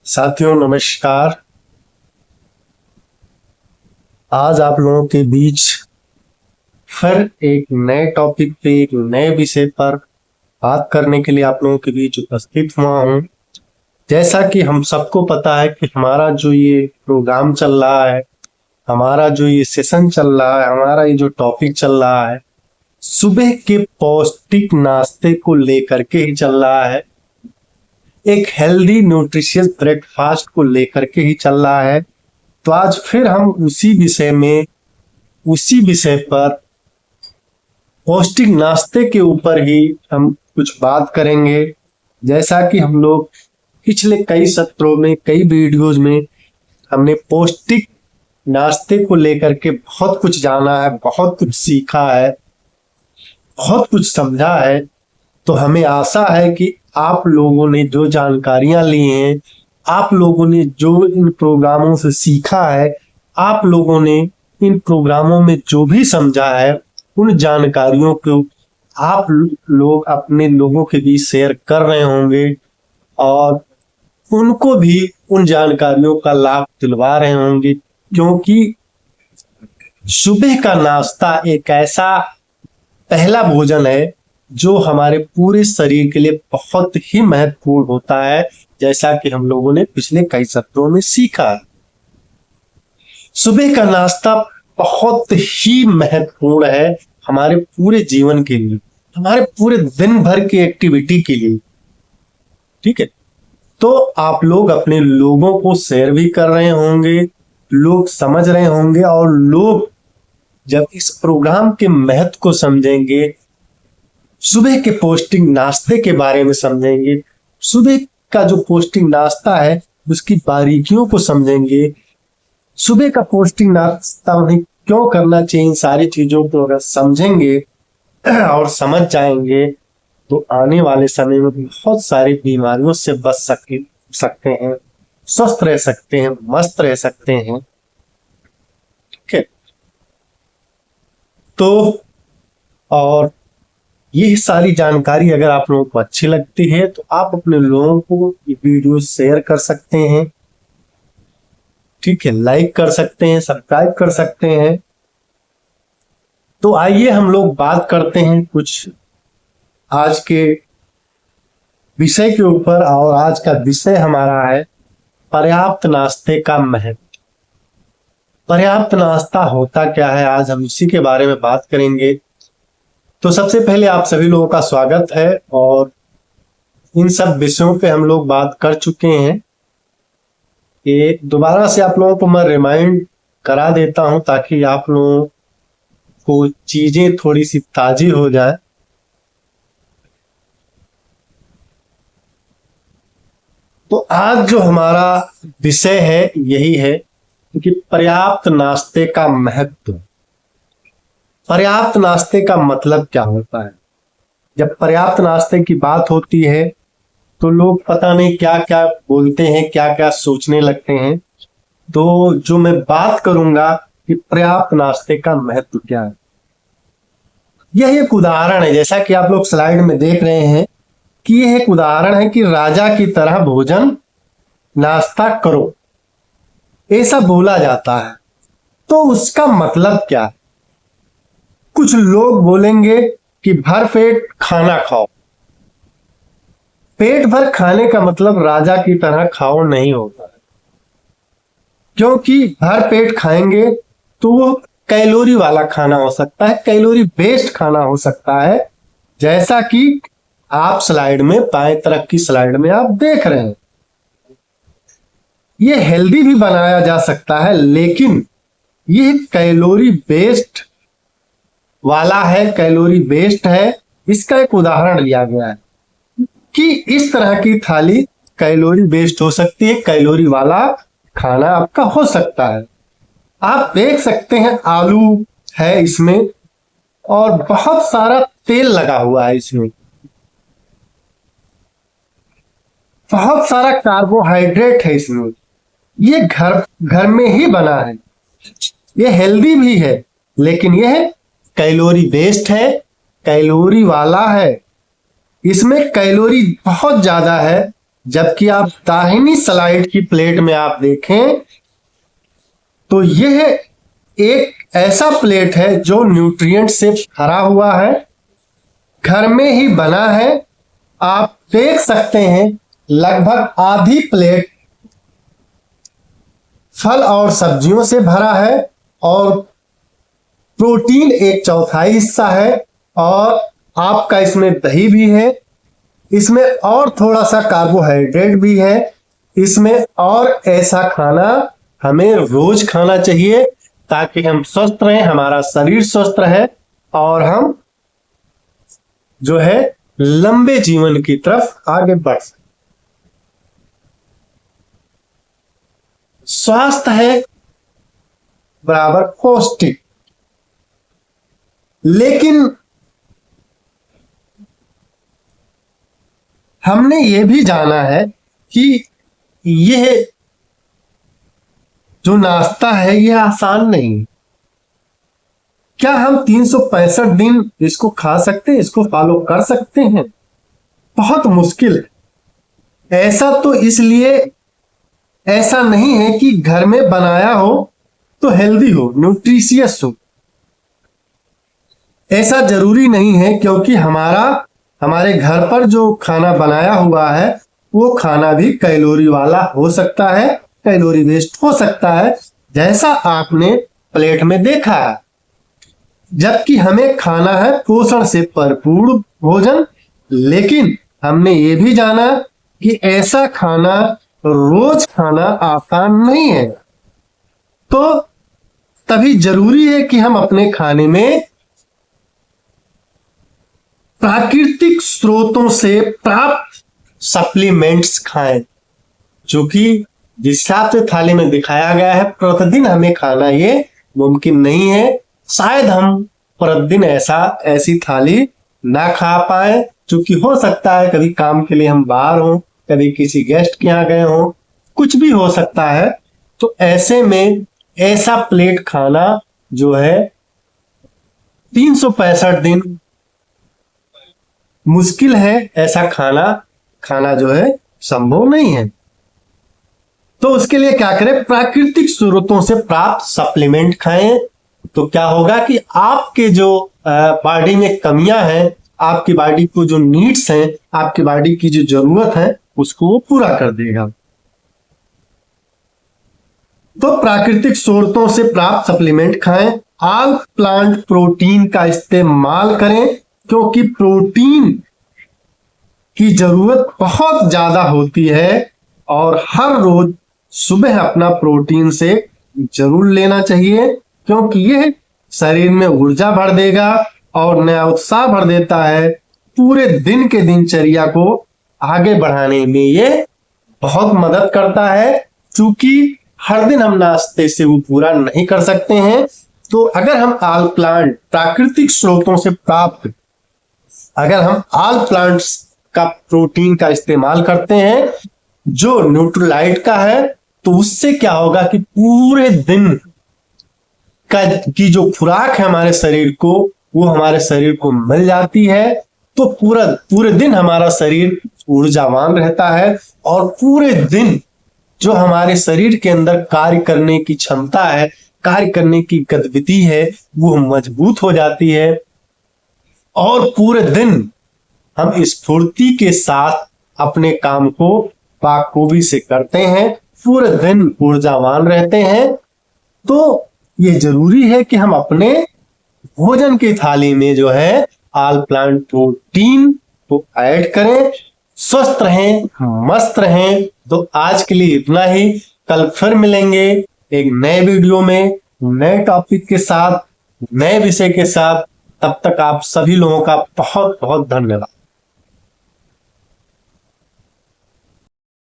साथियों नमस्कार। आज आप लोगों के बीच फिर एक नए टॉपिक पे एक नए विषय पर बात करने के लिए आप लोगों के बीच उपस्थित हुआ हूँ। जैसा कि हम सबको पता है कि हमारा जो ये प्रोग्राम चल रहा है, हमारा जो ये सेशन चल रहा है, हमारा ये जो टॉपिक चल रहा है, सुबह के पौष्टिक नाश्ते को लेकर के ही चल रहा है। एक हेल्दी न्यूट्रिशियस ब्रेकफास्ट को लेकर के ही चल रहा है। तो आज फिर हम उसी विषय पर पौष्टिक नाश्ते के ऊपर ही हम कुछ बात करेंगे। जैसा कि हम लोग पिछले कई सत्रों में, कई वीडियोज में हमने पौष्टिक नाश्ते को लेकर के बहुत कुछ जाना है, बहुत कुछ सीखा है, बहुत कुछ समझा है। तो हमें आशा है कि आप लोगों ने जो जानकारियां ली हैं, आप लोगों ने जो इन प्रोग्रामों से सीखा है, आप लोगों ने इन प्रोग्रामों में जो भी समझा है, उन जानकारियों को आप लोग अपने लोगों के बीच शेयर कर रहे होंगे और उनको भी उन जानकारियों का लाभ दिलवा रहे होंगे। क्योंकि सुबह का नाश्ता एक ऐसा पहला भोजन है जो हमारे पूरे शरीर के लिए बहुत ही महत्वपूर्ण होता है, जैसा कि हम लोगों ने पिछले कई सत्रों में सीखा। सुबह का नाश्ता बहुत ही महत्वपूर्ण है हमारे पूरे जीवन के लिए, हमारे पूरे दिन भर की एक्टिविटी के लिए। ठीक है, तो आप लोग अपने लोगों को शेयर भी कर रहे होंगे, लोग समझ रहे होंगे, और लोग जब इस प्रोग्राम के महत्व को समझेंगे, सुबह के पौष्टिक नाश्ते के बारे में समझेंगे, सुबह का जो पौष्टिक नाश्ता है उसकी बारीकियों को समझेंगे, सुबह का पौष्टिक नाश्ता उन्हें क्यों करना चाहिए, इन सारी चीजों को अगर समझेंगे और समझ जाएंगे तो आने वाले समय में बहुत सारी बीमारियों से बच सकते हैं, स्वस्थ रह सकते हैं, मस्त रह सकते हैं। ठीक है, तो और ये सारी जानकारी अगर आप लोगों को अच्छी लगती है तो आप अपने लोगों को ये वीडियो शेयर कर सकते हैं। ठीक है, लाइक कर सकते हैं, सब्सक्राइब कर सकते हैं। तो आइए हम लोग बात करते हैं कुछ आज के विषय के ऊपर, और आज का विषय हमारा है पर्याप्त नाश्ते का महत्व। पर्याप्त नाश्ता होता क्या है, आज हम इसी के बारे में बात करेंगे। तो सबसे पहले आप सभी लोगों का स्वागत है, और इन सब विषयों पे हम लोग बात कर चुके हैं। ये दोबारा से आप लोगों को मैं रिमाइंड करा देता हूं ताकि आप लोगों को चीजें थोड़ी सी ताजी हो जाए। तो आज जो हमारा विषय है यही है कि पर्याप्त नाश्ते का महत्व। पर्याप्त नाश्ते का मतलब क्या होता है? जब पर्याप्त नाश्ते की बात होती है तो लोग पता नहीं क्या क्या बोलते हैं, क्या क्या सोचने लगते हैं। तो जो मैं बात करूंगा कि पर्याप्त नाश्ते का महत्व क्या है, यह एक उदाहरण है। जैसा कि आप लोग स्लाइड में देख रहे हैं कि यह एक उदाहरण है कि राजा की तरह भोजन नाश्ता करो, ऐसा बोला जाता है। तो उसका मतलब क्या है? कुछ लोग बोलेंगे कि भर पेट खाना खाओ। पेट भर खाने का मतलब राजा की तरह खाओ नहीं होता है, क्योंकि भर पेट खाएंगे तो वो कैलोरी वाला खाना हो सकता है, कैलोरी बेस्ड खाना हो सकता है, जैसा कि आप स्लाइड में बाएं तरफ की स्लाइड में आप देख रहे हैं। ये हेल्दी भी बनाया जा सकता है, लेकिन ये कैलोरी बेस्ड वाला है, कैलोरी बेस्ड है। इसका एक उदाहरण लिया गया है कि इस तरह की थाली कैलोरी बेस्ड हो सकती है, कैलोरी वाला खाना आपका हो सकता है। आप देख सकते हैं आलू है इसमें और बहुत सारा तेल लगा हुआ है, इसमें बहुत सारा कार्बोहाइड्रेट है इसमें। ये घर में ही बना है, ये हेल्दी भी है, लेकिन यह कैलोरी बेस्ड है, कैलोरी वाला है। इसमें कैलोरी बहुत ज्यादा है, जबकि आप दाहिनी स्लाइड की प्लेट में आप देखें तो यह एक ऐसा प्लेट है जो न्यूट्रिएंट से भरा हुआ है, घर में ही बना है। आप देख सकते हैं लगभग आधी प्लेट फल और सब्जियों से भरा है और प्रोटीन एक चौथाई हिस्सा है और आपका इसमें दही भी है, इसमें और थोड़ा सा कार्बोहाइड्रेट भी है। इसमें और ऐसा खाना हमें रोज खाना चाहिए ताकि हम स्वस्थ रहें, हमारा शरीर स्वस्थ रहे और हम जो है लंबे जीवन की तरफ आगे बढ़ सकें। स्वास्थ्य है बराबर पौष्टिक, लेकिन हमने ये भी जाना है कि यह जो नाश्ता है यह आसान नहीं। क्या हम 365 दिन इसको खा सकते हैं, इसको फॉलो कर सकते हैं? बहुत मुश्किल है। ऐसा तो इसलिए ऐसा नहीं है कि घर में बनाया हो तो हेल्दी हो, न्यूट्रिशियस हो। ऐसा जरूरी नहीं है, क्योंकि हमारे घर पर जो खाना बनाया हुआ है वो खाना भी कैलोरी वाला हो सकता है, कैलोरी वेस्ट हो सकता है, जैसा आपने प्लेट में देखा है। जबकि हमें खाना है पोषण से भरपूर भोजन, लेकिन हमने ये भी जाना कि ऐसा खाना रोज खाना आसान नहीं है। तो तभी जरूरी है कि हम अपने खाने में प्राकृतिक स्रोतों से प्राप्त सप्लीमेंट्स खाएं, जो कि जिस हिसाब से थाली में दिखाया गया है प्रतिदिन हमें खाना ये मुमकिन नहीं है। शायद हम प्रतिदिन ऐसी थाली ना खा पाए, क्योंकि हो सकता है कभी काम के लिए हम बाहर हों, कभी किसी गेस्ट के यहाँ गए हों, कुछ भी हो सकता है। तो ऐसे में ऐसा प्लेट खाना जो है 365 दिन मुश्किल है, ऐसा खाना जो है संभव नहीं है। तो उसके लिए क्या करें? प्राकृतिक स्रोतों से प्राप्त सप्लीमेंट खाएं। तो क्या होगा कि आपके जो बॉडी में कमियां हैं, आपकी बॉडी को जो नीड्स हैं, आपकी बॉडी की जो जरूरत है उसको वो पूरा कर देगा। तो प्राकृतिक स्रोतों से प्राप्त सप्लीमेंट खाएं। ऑल प्लांट प्रोटीन का इस्तेमाल करें, क्योंकि प्रोटीन की जरूरत बहुत ज्यादा होती है और हर रोज सुबह अपना प्रोटीन से जरूर लेना चाहिए, क्योंकि यह शरीर में ऊर्जा भर देगा और नया उत्साह भर देता है। पूरे दिन के दिनचर्या को आगे बढ़ाने में ये बहुत मदद करता है। चूंकि हर दिन हम नाश्ते से वो पूरा नहीं कर सकते हैं, तो अगर हम ऑल प्लांट प्राकृतिक स्रोतों से प्राप्त अगर हम ऑल प्लांट्स का प्रोटीन का इस्तेमाल करते हैं जो न्यूट्रीलाइट का है, तो उससे क्या होगा कि पूरे दिन की जो खुराक है हमारे शरीर को, वो हमारे शरीर को मिल जाती है। तो पूरे दिन हमारा शरीर ऊर्जावान रहता है और पूरे दिन जो हमारे शरीर के अंदर कार्य करने की क्षमता है, कार्य करने की गतिविधि है, वो मजबूत हो जाती है और पूरे दिन हम स्फूर्ति के साथ अपने काम को बाखूबी से करते हैं, पूरे दिन ऊर्जावान रहते हैं। तो ये जरूरी है कि हम अपने भोजन की थाली में जो है ऑल प्लांट प्रोटीन को ऐड करें। स्वस्थ रहें, मस्त रहें। तो आज के लिए इतना ही। कल फिर मिलेंगे एक नए वीडियो में, नए टॉपिक के साथ, नए विषय के साथ। तब तक आप सभी लोगों का बहुत बहुत धन्यवाद।